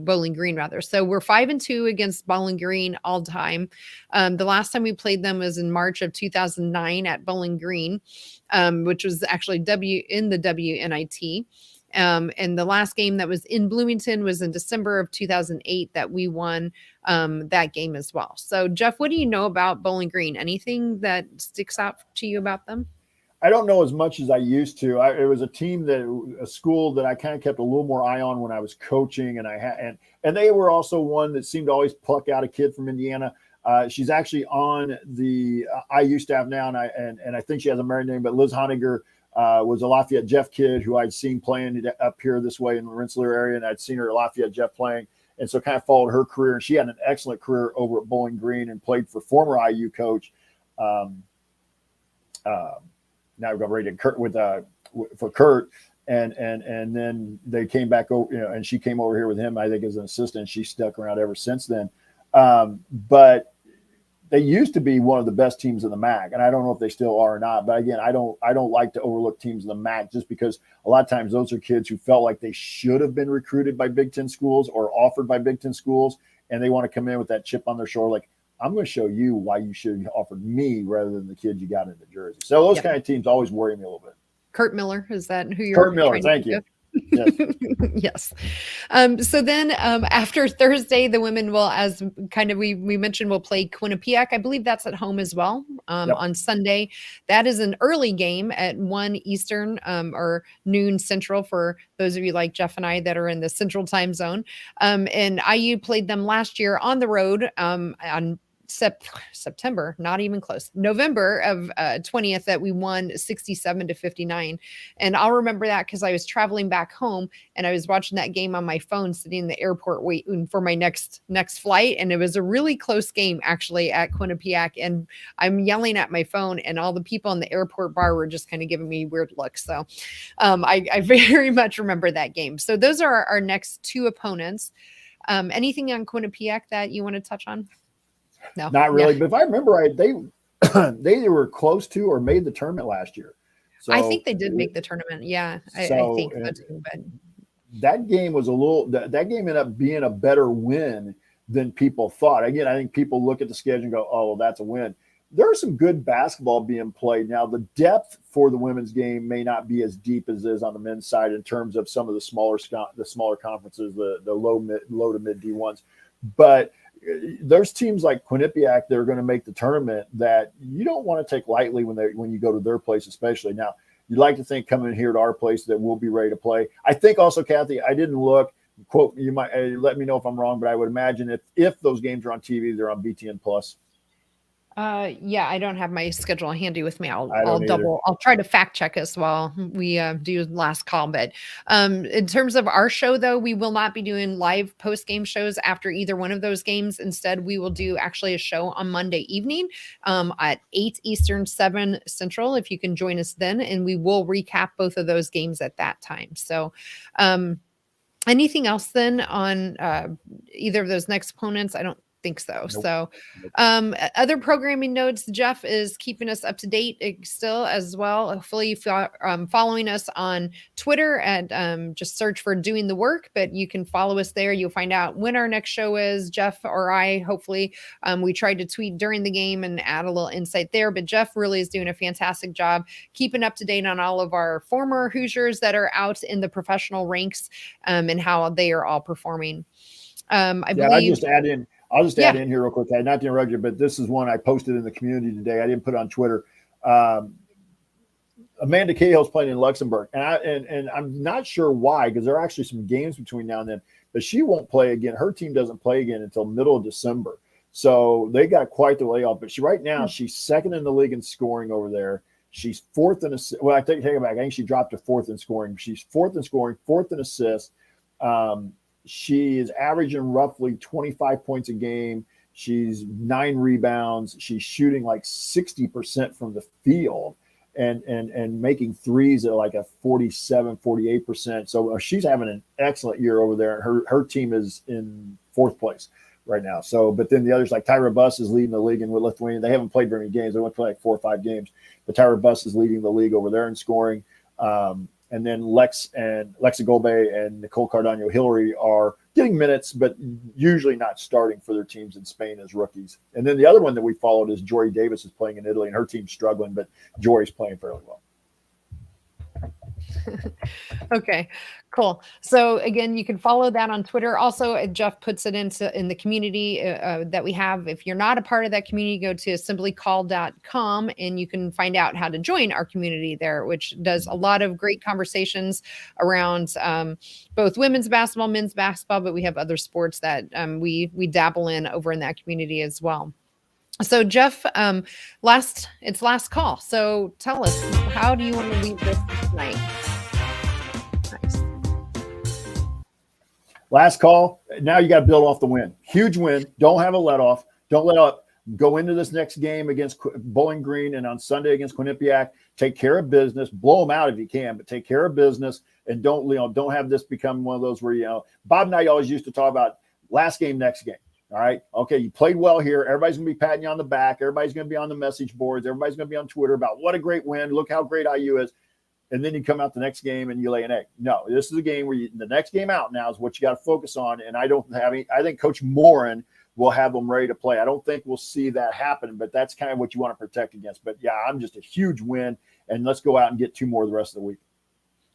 Bowling Green rather. So we're 5-2 against Bowling Green all time. The last time we played them was in March of 2009 at Bowling Green, which was actually in the WNIT. And the last game that was in Bloomington was in December of 2008 that we won that game as well. So Jeff, what do you know about Bowling Green? Anything that sticks out to you about them? I don't know as much as I used to. It was a school that I kind of kept a little more eye on when I was coaching, and they were also one that seemed to always pluck out a kid from Indiana. She's actually on the IU staff now, and I think she has a married name, but Liz Honiger was a Lafayette Jeff kid who I'd seen playing up here this way in the Rensselaer area, and I'd seen her at Lafayette Jeff playing, and so kind of followed her career. And she had an excellent career over at Bowling Green and played for former IU coach. Now we're ready to Kurt for Kurt, and then they came back over, and she came over here with him, I think, as an assistant. She stuck around ever since then. But they used to be one of the best teams in the MAC, and I don't know if they still are or not. But again, I don't like to overlook teams in the MAC just because a lot of times those are kids who felt like they should have been recruited by Big Ten schools or offered by Big Ten schools, and they want to come in with that chip on their shoulder, like, I'm going to show you why you should have offered me rather than the kid you got in the jersey. So those kind of teams always worry me a little bit. Kurt Miller, is that who you're? Kurt Miller, thank you. Yes. Yes. So then after Thursday, the women will, as kind of we mentioned, will play Quinnipiac. I believe that's at home as well. On Sunday. That is an early game at 1 Eastern or noon Central for those of you like Jeff and I that are in the Central time zone. And IU played them last year on the road on September, not even close, November of 20th, that we won 67-59. And I'll remember that because I was traveling back home and I was watching that game on my phone, sitting in the airport waiting for my next flight. And it was a really close game actually at Quinnipiac. And I'm yelling at my phone and all the people in the airport bar were just kind of giving me weird looks. So I very much remember that game. So those are our next two opponents. Anything on Quinnipiac that you want to touch on? No, not really. Yeah. But if I remember right, they were close to or made the tournament last year. So I think they did make the tournament. Yeah, I think so too. But that game was that game ended up being a better win than people thought. Again, I think people look at the schedule and go, "Oh, well, that's a win." There's some good basketball being played now. The depth for the women's game may not be as deep as it is on the men's side in terms of some of the smaller conferences, the low to mid D1s, but there's teams like Quinnipiac that are going to make the tournament that you don't want to take lightly when you go to their place, especially. Now, you'd like to think coming here to our place that we'll be ready to play. I think also, Kathy, I didn't look, quote, you might let me know if I'm wrong, but I would imagine if those games are on TV, they're on BTN Plus. Yeah, I don't have my schedule handy with me. I'll try to fact check us while we do last call. But in terms of our show, though, we will not be doing live post-game shows after either one of those games. Instead, we will do actually a show on Monday evening at 8 Eastern, 7 Central, if you can join us then. And we will recap both of those games at that time. So anything else then on either of those next opponents? I don't think so. Nope. So other programming notes, Jeff is keeping us up to date still as well. Hopefully following us on Twitter and just search for Doing the Work, but you can follow us there. You'll find out when our next show is. Jeff or I, hopefully we tried to tweet during the game and add a little insight there, but Jeff really is doing a fantastic job keeping up to date on all of our former Hoosiers that are out in the professional ranks and how they are all performing. I believe I'll just add in here real quick, not to interrupt you, but this is one I posted in the community today. I didn't put it on Twitter. Amanda Cahill's playing in Luxembourg, and I'm not sure why, because there are actually some games between now and then, but she won't play again. Her team doesn't play again until middle of December. So they got quite the layoff. But right now, she's second in the league in scoring over there. She's fourth in assists. Well, I take it back. I think she dropped to fourth in scoring. She's fourth in scoring, fourth in assists. She is averaging roughly 25 points a game. She's 9 rebounds. She's shooting like 60% from the field and making threes at like a 47, 48%. So she's having an excellent year over there. Her team is in 4th place right now. So, but then the others, like Tyra Buss is leading the league in Lithuania. They haven't played very many games. They went to play like 4 or 5 games, but Tyra Buss is leading the league over there in scoring. And then Lexa Golbe and Nicole Cardano Hillary are getting minutes, but usually not starting for their teams in Spain as rookies. And then the other one that we followed is Jory Davis is playing in Italy, and her team's struggling, but Jory's playing fairly well. Okay, cool. So again, you can follow that on Twitter. Also, Jeff puts it in the community that we have. If you're not a part of that community, go to simplycall.com and you can find out how to join our community there, which does a lot of great conversations around both women's basketball, men's basketball, but we have other sports that we dabble in over in that community as well. So Jeff, last call. So tell us, how do you want to leave this tonight? Nice. Last call. Now you got to build off the win. Huge win. Don't have a let off. Don't let up. Go into this next game against Bowling Green and on Sunday against Quinnipiac. Take care of business. Blow them out if you can, but take care of business and don't have this become one of those where Bob and I always used to talk about last game, next game. All right. Okay. You played well here. Everybody's going to be patting you on the back. Everybody's going to be on the message boards. Everybody's going to be on Twitter about what a great win. Look how great IU is. And then you come out the next game and you lay an egg. No, this is a game where the next game out now is what you got to focus on. And I think Coach Morin will have them ready to play. I don't think we'll see that happen, but that's kind of what you want to protect against. But yeah, I'm just a huge win. And let's go out and get 2 more the rest of the week.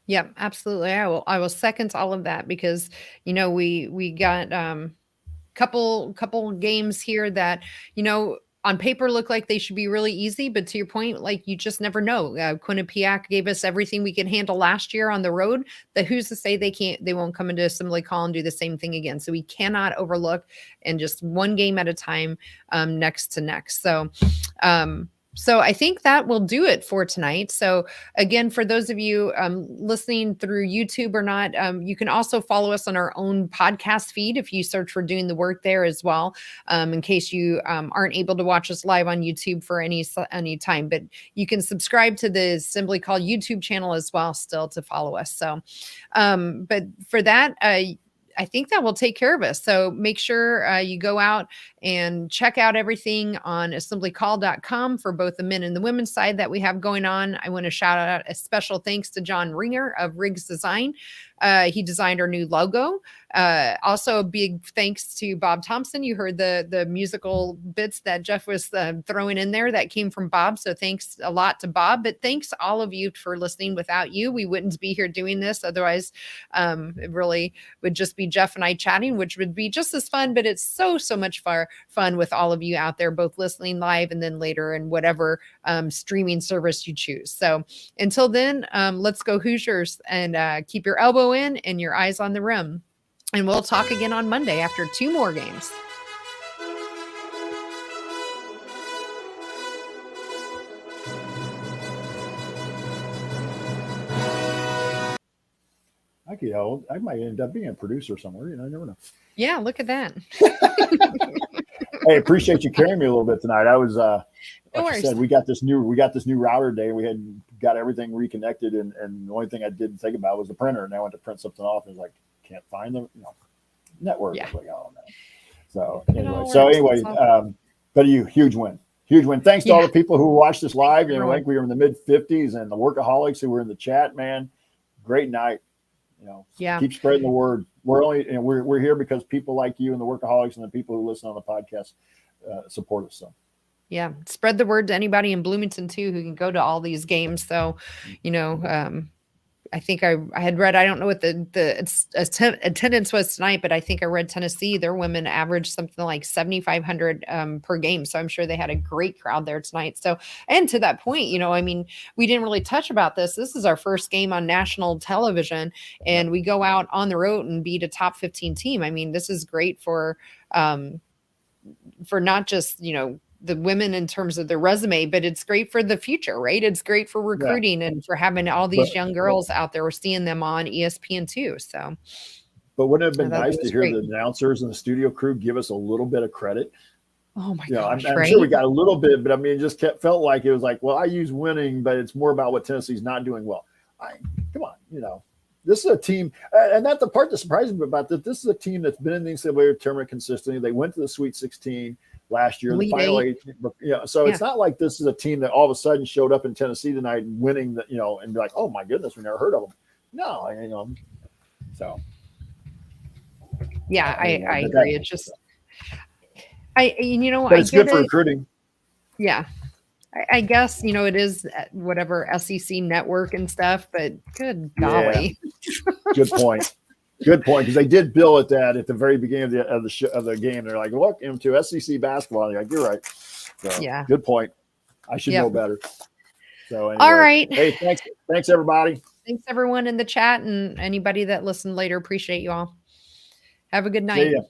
Yeah, absolutely. I will second all of that because, we got, couple games here that on paper look like they should be really easy, but to your point, like you just never know. Quinnipiac gave us everything we could handle last year on the road. Who's to say they won't come into Assembly Hall and do the same thing again? So we cannot overlook, and just one game at a time, next to next. So I think that will do it for tonight. So again, for those of you listening through YouTube or not, you can also follow us on our own podcast feed if you search for Doing the Work there as well, in case you aren't able to watch us live on YouTube for any time. But you can subscribe to the Assembly Call YouTube channel as well still to follow us. So, but for that, I think that will take care of us. So make sure you go out and check out everything on assemblycall.com for both the men and the women's side that we have going on. I want to shout out a special thanks to John Ringer of Riggs Design. He designed our new logo. Also a big thanks to Bob Thompson. You heard the musical bits that Jeff was throwing in there that came from Bob. So thanks a lot to Bob, but thanks all of you for listening. Without you, we wouldn't be here doing this. Otherwise, it really would just be Jeff and I chatting, which would be just as fun, but it's so much fun with all of you out there, both listening live and then later in whatever streaming service you choose. So until then, let's go Hoosiers, and keep your elbow in and your eyes on the rim. And we'll talk again on Monday after 2 more games. I might end up being a producer somewhere. I never know. Yeah, look at that. Hey, appreciate you carrying me a little bit tonight. I was like I said, we got this new router today. We had got everything reconnected, and the only thing I didn't think about was the printer. And I went to print something off, and was like, can't find the network. Yeah. I was like, oh man. So anyway, but huge win. Thanks to all the people who watched us live. I think we were in the mid-50s, and the workaholics who were in the chat. Man, great night. Keep spreading the word. We're here because people like you and the workaholics and the people who listen on the podcast support us. So. Yeah, spread the word to anybody in Bloomington too who can go to all these games. So, I think I had read, I don't know what the attendance was tonight, but I think I read Tennessee, their women averaged something like 7,500 per game. So I'm sure they had a great crowd there tonight. So, and to that point, we didn't really touch about this. This is our first game on national television, and we go out on the road and beat a top 15 team. I mean, this is great for not just, the women in terms of their resume, but it's great for the future, right? It's great for recruiting and for having all these young girls out there. We're seeing them on ESPN too. So, but wouldn't it have been nice to hear the announcers and the studio crew give us a little bit of credit? Oh my gosh, I'm sure we got a little bit, but I mean, it just felt like it was like, well, I use winning, but it's more about what Tennessee's not doing well. Come on, this is a team, and that's the part that surprises me about this. This is a team that's been in the NCAA tournament consistently. They went to the Sweet 16 last year, the final 8. So it's not like this is a team that all of a sudden showed up in Tennessee tonight and winning and be like, oh my goodness, we never heard of them. No, so. Yeah, I agree. It's just, but it's good for recruiting. Yeah. I guess, it is whatever SEC network and stuff, but good golly. Yeah. Good point. Because they did bill it that at the very beginning of the game. They're like, look into SEC basketball. And you're like, you're right. So, yeah. Good point. I should know better. So anyway, all right. Hey, thanks everybody. Thanks everyone in the chat and anybody that listened later. Appreciate you all. Have a good night. See ya.